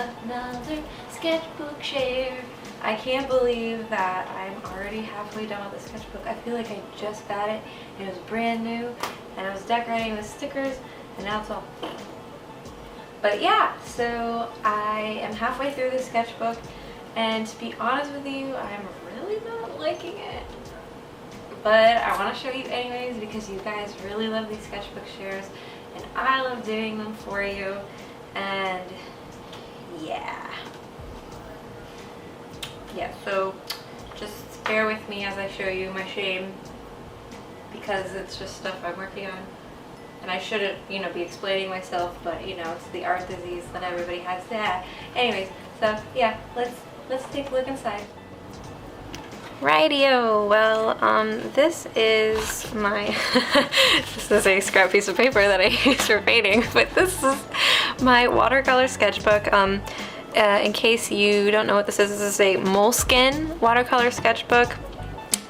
another sketchbook share. I can't believe that I'm already halfway done with the sketchbook. I feel like I just got it and it was brand new and I was decorating with stickers and now it's all. But yeah, so I am halfway through the sketchbook and to be honest with you, I'm really not liking it. But I want to show you anyways because you guys really love these sketchbook shares and I love doing them for you. And yeah, so just bear with me as I show you my shame because it's just stuff I'm working on and I shouldn't, you know, be explaining myself, but you know, it's the art disease that everybody has to have. Anyways, so yeah, let's take a look inside. Rightio, well, this is my, this is a scrap piece of paper that I use for painting, but this is my watercolor sketchbook. In case you don't know what this is a Moleskine watercolor sketchbook.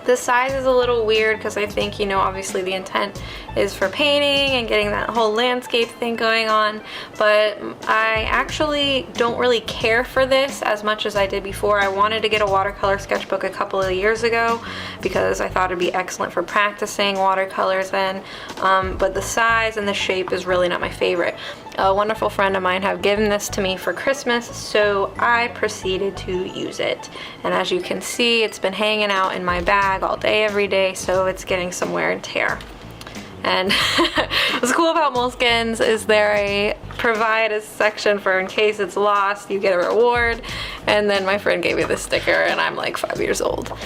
The size is a little weird because I think, you know, obviously the intent is for painting and getting that whole landscape thing going on, but I actually don't really care for this as much as I did before. I wanted to get a watercolor sketchbook a couple of years ago because I thought it'd be excellent for practicing watercolors then, but the size and the shape is really not my favorite. A wonderful friend of mine have given this to me for Christmas, so I proceeded to use it. And as you can see, it's been hanging out in my bag all day, every day, so it's getting some wear and tear. And what's cool about Moleskines is they provide a section for in case it's lost, you get a reward. And then my friend gave me this sticker and I'm like 5 years old.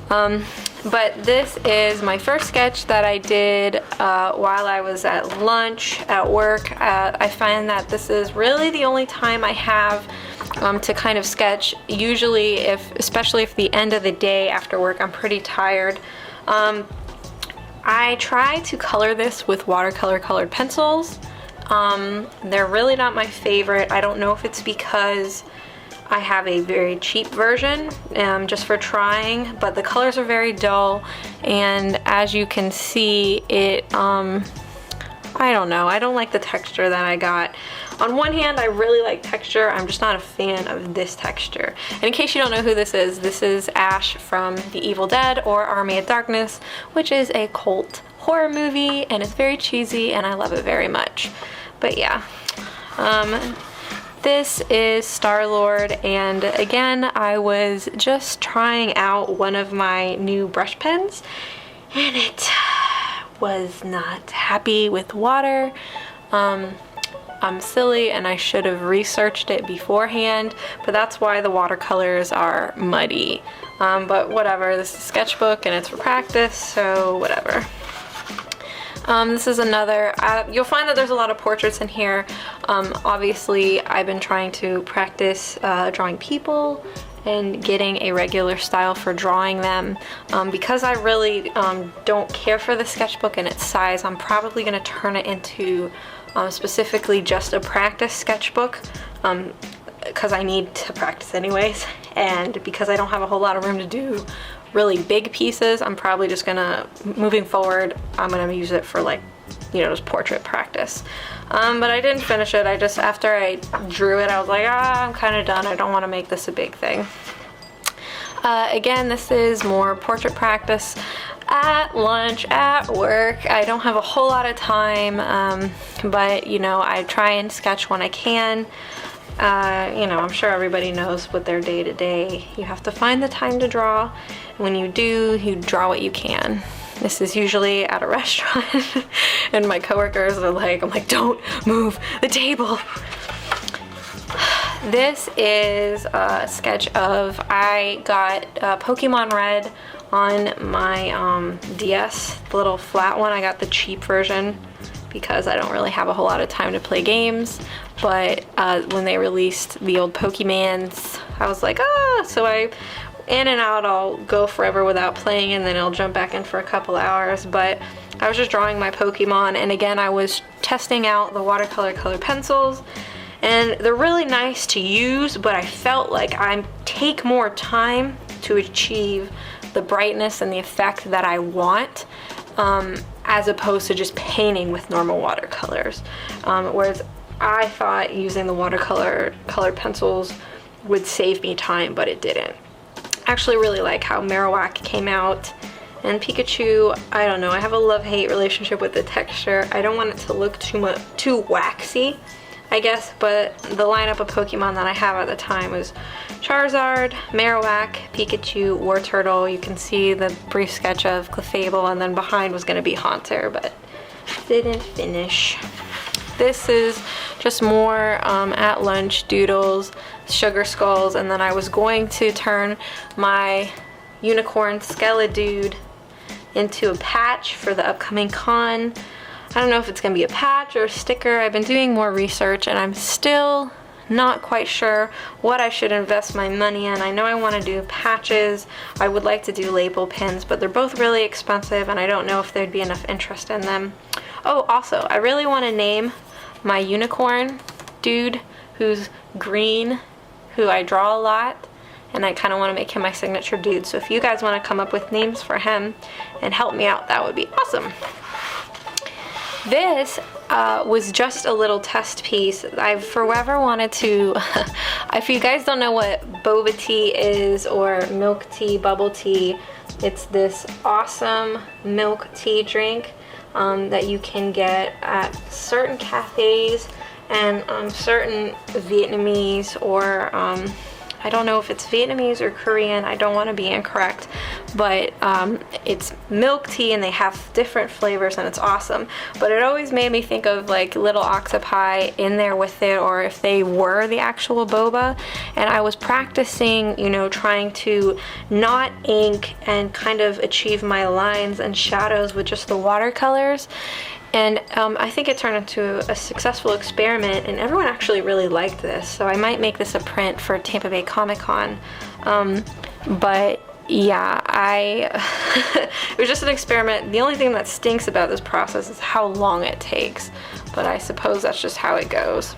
But this is my first sketch that I did while I was at lunch at work. I find that this is really the only time I have to kind of sketch. Usually, especially if the end of the day after work, I'm pretty tired. I try to color this with watercolor colored pencils. They're really not my favorite. I don't know if it's because I have a very cheap version just for trying, but the colors are very dull, and as you can see, it I don't know, I don't like the texture that I got. On one hand, I really like texture, I'm just not a fan of this texture. And in case you don't know who this is Ash from The Evil Dead or Army of Darkness, which is a cult horror movie, and it's very cheesy and I love it very much. But yeah, this is Starlord, and again, I was just trying out one of my new brush pens and it was not happy with water. I'm silly and I should have researched it beforehand, but that's why the watercolors are muddy. But whatever, this is a sketchbook and it's for practice, so whatever. This is another, you'll find that there's a lot of portraits in here. Obviously, I've been trying to practice drawing people and getting a regular style for drawing them. Because I really don't care for the sketchbook and its size, I'm probably going to turn it into specifically just a practice sketchbook because I need to practice anyways, and because I don't have a whole lot of room to do really big pieces, I'm probably just gonna, moving forward, I'm gonna use it for, like, you know, just portrait practice. But I didn't finish it. After I drew it, I was like, I'm kind of done. I don't want to make this a big thing. Again, this is more portrait practice at lunch, at work. I don't have a whole lot of time, but you know, I try and sketch when I can. You know, I'm sure everybody knows with their day-to-day, you have to find the time to draw. When you do, you draw what you can. This is usually at a restaurant and my coworkers are like, I'm like, don't move the table. This is a sketch of, I got Pokemon Red on my DS, the little flat one. I got the cheap version because I don't really have a whole lot of time to play games, but when they released the old Pokemans, I was like, so I, in and out, I'll go forever without playing and then I'll jump back in for a couple hours. But I was just drawing my Pokemon, and again, I was testing out the watercolor colored pencils, and they're really nice to use, but I felt like I take more time to achieve the brightness and the effect that I want, as opposed to just painting with normal watercolors. Whereas I thought using the watercolor colored pencils would save me time, but it didn't. I actually really like how Marowak came out. And Pikachu, I don't know, I have a love-hate relationship with the texture. I don't want it to look too waxy, I guess, but the lineup of Pokemon that I have at the time was Charizard, Marowak, Pikachu, Wartortle. You can see the brief sketch of Clefable, and then behind was going to be Haunter, but didn't finish. This is just more at lunch doodles, sugar skulls, and then I was going to turn my unicorn Skeledude into a patch for the upcoming con. I don't know if it's gonna be a patch or a sticker. I've been doing more research and I'm still not quite sure what I should invest my money in. I know I want to do patches. I would like to do label pins, but they're both really expensive and I don't know if there'd be enough interest in them. Oh, also, I really want to name my unicorn dude who's green, who I draw a lot, and I kind of want to make him my signature dude. So if you guys want to come up with names for him and help me out, that would be awesome. This was just a little test piece. I've forever wanted to, if you guys don't know what boba tea is or milk tea, bubble tea, it's this awesome milk tea drink that you can get at certain cafes and certain Vietnamese or I don't know if it's Vietnamese or Korean, I don't want to be incorrect, but it's milk tea and they have different flavors and it's awesome. But it always made me think of like little octopi in there with it, or if they were the actual boba. And I was practicing, you know, trying to not ink and kind of achieve my lines and shadows with just the watercolors. And I think it turned into a successful experiment and everyone actually really liked this. So I might make this a print for Tampa Bay Comic Con. But yeah, it was just an experiment. The only thing that stinks about this process is how long it takes. But I suppose that's just how it goes.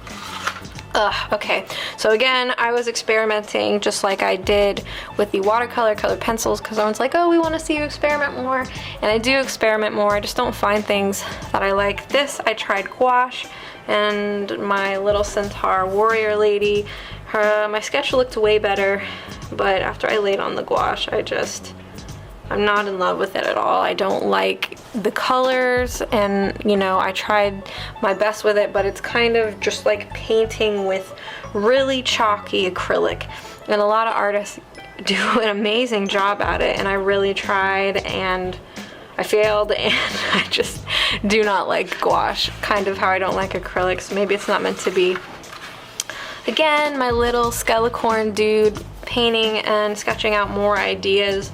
Okay, so again, I was experimenting just like I did with the watercolor colored pencils because everyone's like, oh, we want to see you experiment more. And I do experiment more, I just don't find things that I like. This, I tried Gouache and my little centaur warrior lady. My sketch looked way better, but after I laid on the gouache, I'm not in love with it at all. I don't like the colors, and you know, I tried my best with it, but it's kind of just like painting with really chalky acrylic. And a lot of artists do an amazing job at it, and I really tried and I failed, and I just do not like gouache, kind of how I don't like acrylics. Maybe it's not meant to be. Again, my little skelecorn dude, painting and sketching out more ideas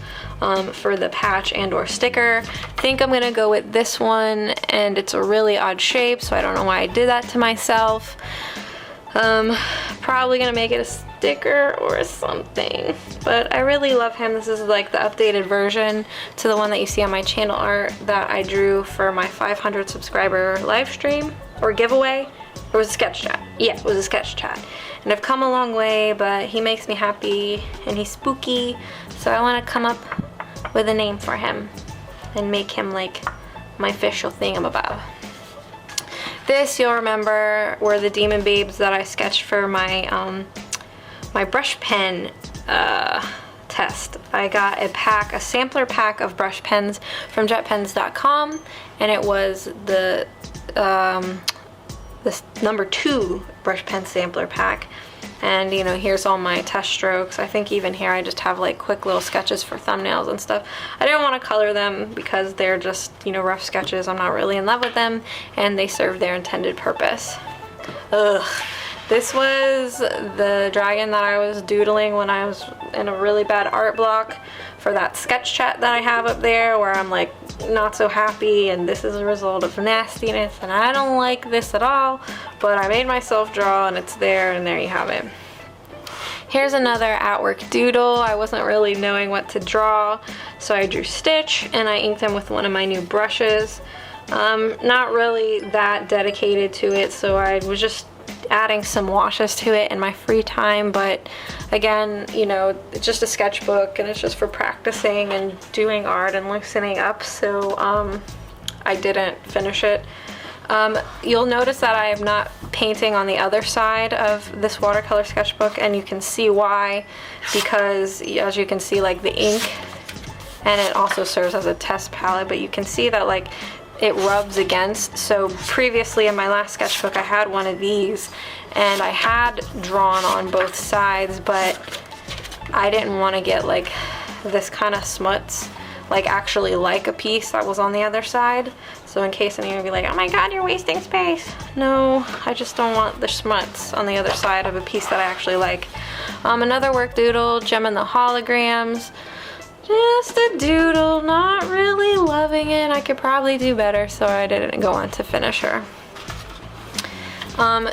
for the patch and or sticker. I think I'm gonna go with this one, and it's a really odd shape, so I don't know why I did that to myself. Probably gonna make it a sticker or something, but I really love him. This is like the updated version to the one that you see on my channel art that I drew for my 500 subscriber live stream or giveaway. It was a sketch chat. Yeah, it was a sketch chat. And I've come a long way, but he makes me happy and he's spooky, so I want to come up with a name for him and make him like my official thingamabob. This, you'll remember, were the demon babes that I sketched for my my brush pen test. I got a sampler pack of brush pens from jetpens.com, and it was the this #2 brush pen sampler pack. And you know, here's all my test strokes. I think even here I just have like quick little sketches for thumbnails and stuff. I didn't want to color them because they're just, you know, rough sketches. I'm not really in love with them, and they serve their intended purpose. Ugh. This was the dragon that I was doodling when I was in a really bad art block for that sketch chat that I have up there, where I'm like not so happy, and this is a result of nastiness and I don't like this at all, but I made myself draw and it's there, and there you have it. Here's another at-work doodle. I wasn't really knowing what to draw, so I drew Stitch and I inked him with one of my new brushes. Not really that dedicated to it, so I was just adding some washes to it in my free time, but again, you know, it's just a sketchbook and it's just for practicing and doing art and loosening up, so I didn't finish it. You'll notice that I am not painting on the other side of this watercolor sketchbook, and you can see why, because as you can see, like the ink, and it also serves as a test palette, but you can see that like it rubs against. So previously in my last sketchbook I had one of these and I had drawn on both sides, but I didn't want to get like this kind of smuts, like actually like a piece that was on the other side. So in case any of you be like, oh my god, you're wasting space. No, I just don't want the smuts on the other side of a piece that I actually like. Another work doodle, Gem and the Holograms. Just a doodle, not really loving it. I could probably do better, so I didn't go on to finish her.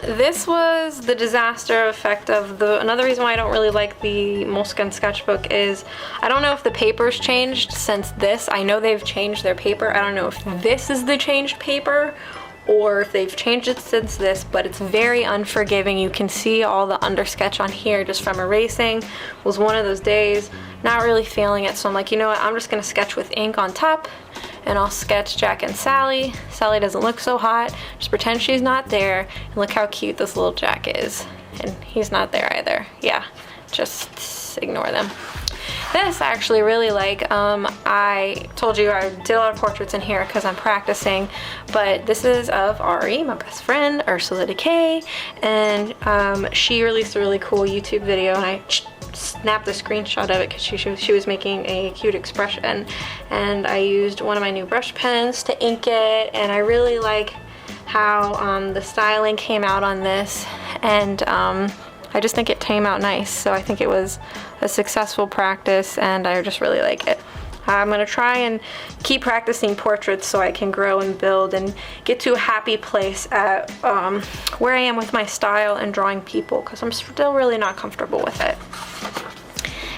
This was the disaster effect of another reason why I don't really like the Moleskine sketchbook is I don't know if the paper's changed since this. I know they've changed their paper. I don't know if this is the changed paper or if they've changed it since this, but it's very unforgiving. You can see all the undersketch on here just from erasing. It was one of those days, not really feeling it, so I'm like, you know what, I'm just gonna sketch with ink on top, and I'll sketch Jack and Sally. Sally doesn't look so hot, just pretend she's not there, and look how cute this little Jack is. And he's not there either. Yeah, just ignore them. This I actually really like. I told you I did a lot of portraits in here because I'm practicing, but this is of Ari, my best friend, Ursula Decay, and she released a really cool YouTube video, and I snapped a screenshot of it because she was making a cute expression, and I used one of my new brush pens to ink it, and I really like how the styling came out on this, and I just think it came out nice. So I think it was a successful practice and I just really like it. I'm gonna try and keep practicing portraits so I can grow and build and get to a happy place at where I am with my style and drawing people, because I'm still really not comfortable with it.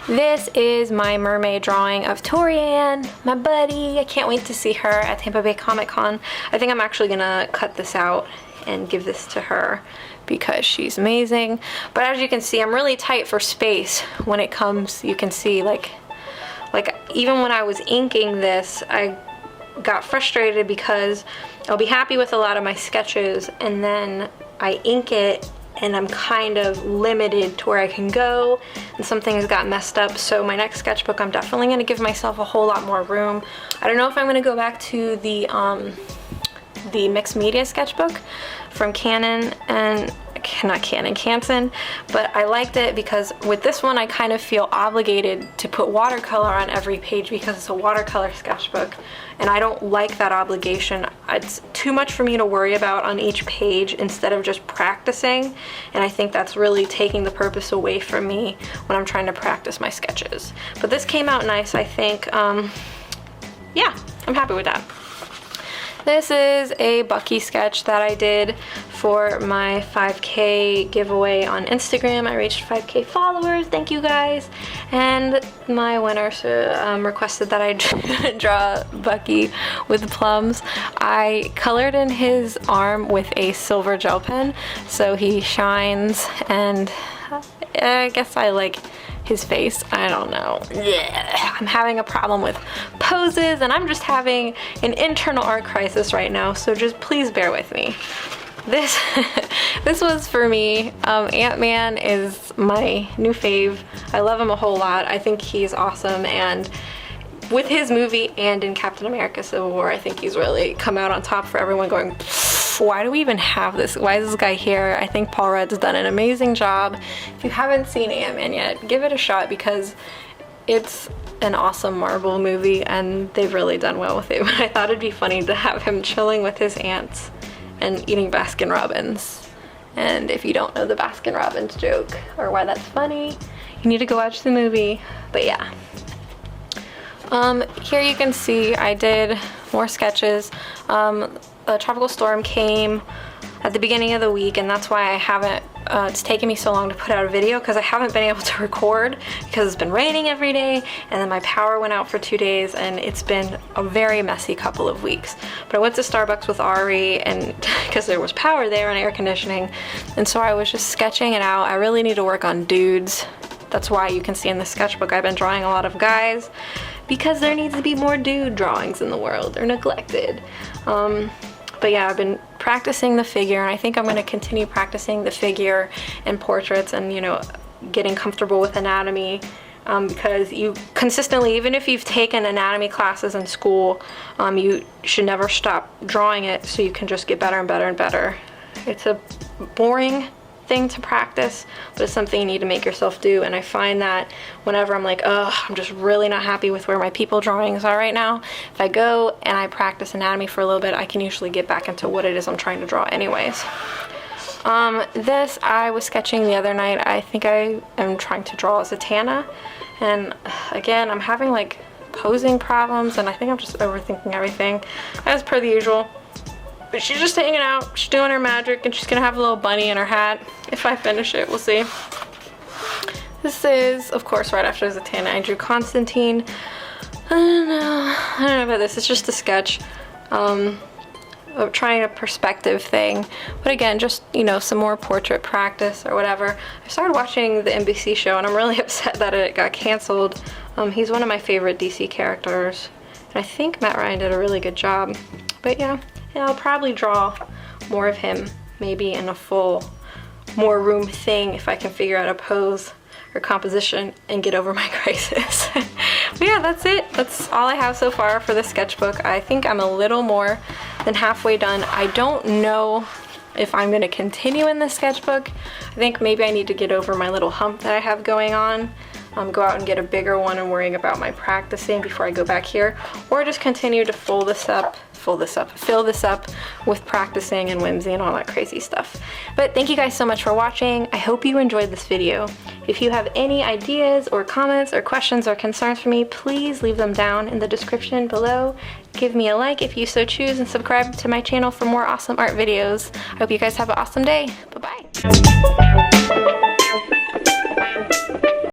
This is my mermaid drawing of Torianne, my buddy. I can't wait to see her at Tampa Bay Comic Con. I think I'm actually gonna cut this out and give this to her because she's amazing. But as you can see, I'm really tight for space when it comes, you can see like even when I was inking this, I got frustrated because I'll be happy with a lot of my sketches and then I ink it and I'm kind of limited to where I can go, and some things got messed up. So my next sketchbook, I'm definitely going to give myself a whole lot more room. I don't know if I'm going to go back to the mixed media sketchbook from Canon, and not Canon, Canson, but I liked it because with this one I kind of feel obligated to put watercolor on every page because it's a watercolor sketchbook, and I don't like that obligation. It's too much for me to worry about on each page instead of just practicing, and I think that's really taking the purpose away from me when I'm trying to practice my sketches. But this came out nice, I think. Yeah, I'm happy with that. This is a Bucky sketch that I did for my 5K giveaway on Instagram. I reached 5K followers, thank you guys. And my winner requested that I draw Bucky with plums. I colored in his arm with a silver gel pen, so he shines, and I guess I like his face. I don't know. I'm having a problem with poses and I'm just having an internal art crisis right now, so just please bear with me. This was for me. AntMan is my new fave. I love him a whole lot. I think he's awesome, and with his movie and in Captain America Civil War, I think he's really come out on top for everyone going, why do we even have this? Why is this guy here? I think Paul Rudd's done an amazing job. If you haven't seen AntMan yet, give it a shot because it's an awesome Marvel movie and they've really done well with it. But I thought it'd be funny to have him chilling with his aunts and eating Baskin Robbins. And if you don't know the Baskin Robbins joke or why that's funny, you need to go watch the movie. But yeah. Here you can see I did more sketches. A tropical storm came at the beginning of the week, and that's why I haven't, it's taken me so long to put out a video because I haven't been able to record because it's been raining every day, and then my power went out for 2 days, and it's been a very messy couple of weeks. But I went to Starbucks with Ari, and because there was power there and air conditioning, and so I was just sketching it out. I really need to work on dudes. That's why you can see in the sketchbook I've been drawing a lot of guys, but there needs to be more dude drawings in the world. They're neglected. But yeah, I've been practicing the figure, and I think I'm going to continue practicing the figure and portraits, and you know, getting comfortable with anatomy, because you consistently, even if you've taken anatomy classes in school, you should never stop drawing it, so you can just get better and better and better. It's a boring thing to practice, but it's something you need to make yourself do. And I find that whenever I'm like, oh, I'm just really not happy with where my people drawings are right now, if I go and I practice anatomy for a little bit, I can usually get back into what it is I'm trying to draw anyways. This I was sketching the other night. I think I am trying to draw a Zatanna, and again, I'm having like posing problems, and I think I'm just overthinking everything as per the usual. But she's just hanging out, she's doing her magic, and she's gonna have a little bunny in her hat. If I finish it, we'll see. This is, of course, right after Zatanna, I drew Constantine. I don't know about this. It's just a sketch. Of trying a perspective thing, but again, just, you know, some more portrait practice or whatever. I started watching the NBC show, and I'm really upset that it got canceled. He's one of my favorite DC characters, and I think Matt Ryan did a really good job. But yeah, I'll probably draw more of him, maybe in a full, more room thing, if I can figure out a pose or composition and get over my crisis. But yeah, that's it. That's all I have so far for the sketchbook. I think I'm a little more than halfway done. I don't know if I'm going to continue in the sketchbook. I think maybe I need to get over my little hump that I have going on. Go out and get a bigger one and worrying about my practicing before I go back here, or just continue to fill this up with practicing and whimsy and all that crazy stuff. But thank you guys so much for watching. I hope you enjoyed this video. If you have any ideas or comments or questions or concerns for me, please leave them down in the description below. Give me a like if you so choose, and subscribe to my channel for more awesome art videos. I hope you guys have an awesome day. Bye-bye.